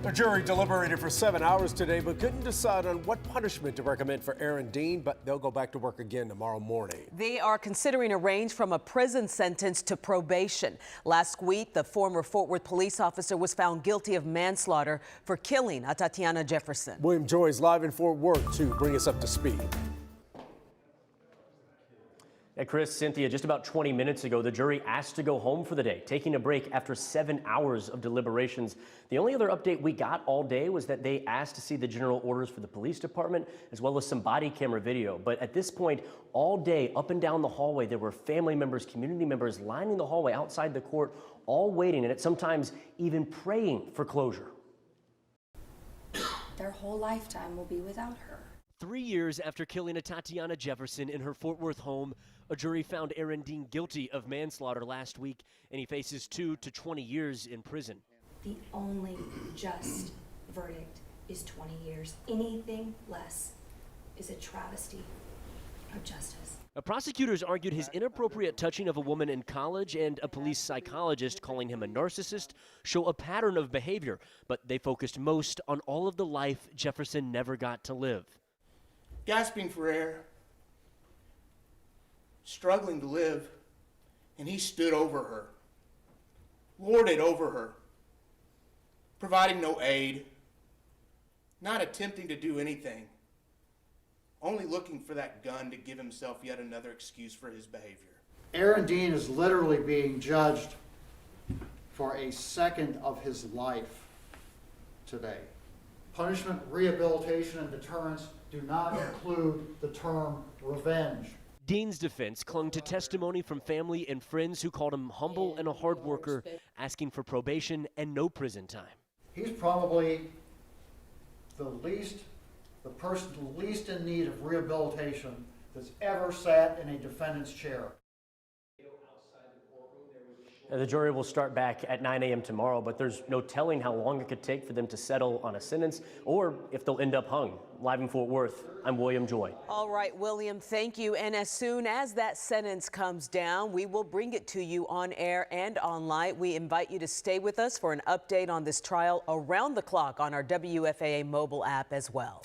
The jury deliberated for 7 hours today, but couldn't decide on what punishment to recommend for Aaron Dean, but they'll go back to work again tomorrow morning. They are considering a range from a prison sentence to probation. Last week, the former Fort Worth police officer was found guilty of manslaughter for killing Atatiana-Jefferson. William Joy is live in Fort Worth to bring us up to speed. And Chris, Cynthia, just about 20 minutes ago, the jury asked to go home for the day, taking a break after 7 hours of deliberations. The only other update we got all day was that they asked to see the general orders for the police department, as well as some body camera video. But at this point, all day, up and down the hallway, there were family members, community members lining the hallway outside the court, all waiting, and at sometimes even praying for closure. Their whole lifetime will be without her. 3 years after killing Atatiana-Jefferson in her Fort Worth home, a jury found Aaron Dean guilty of manslaughter last week, and he faces 2 to 20 years in prison. The only just verdict is 20 years. Anything less is a travesty of justice. Prosecutors argued his inappropriate touching of a woman in college and a police psychologist calling him a narcissist show a pattern of behavior, but they focused most on all of the life Jefferson never got to live. Gasping for air, struggling to live, and he stood over her, lorded over her, providing no aid, not attempting to do anything, only looking for that gun to give himself yet another excuse for his behavior. Aaron Dean is literally being judged for a second of his life today. Punishment, rehabilitation, and deterrence do not include the term revenge. Dean's defense clung to testimony from family and friends who called him humble and a hard worker, asking for probation and no prison time. He's probably the person least in need of rehabilitation that's ever sat in a defendant's chair. The jury will start back at 9 a.m. tomorrow, but there's no telling how long it could take for them to settle on a sentence or if they'll end up hung. Live in Fort Worth, I'm William Joy. All right, William, thank you. And as soon as that sentence comes down, we will bring it to you on air and online. We invite you to stay with us for an update on this trial around the clock on our WFAA mobile app as well.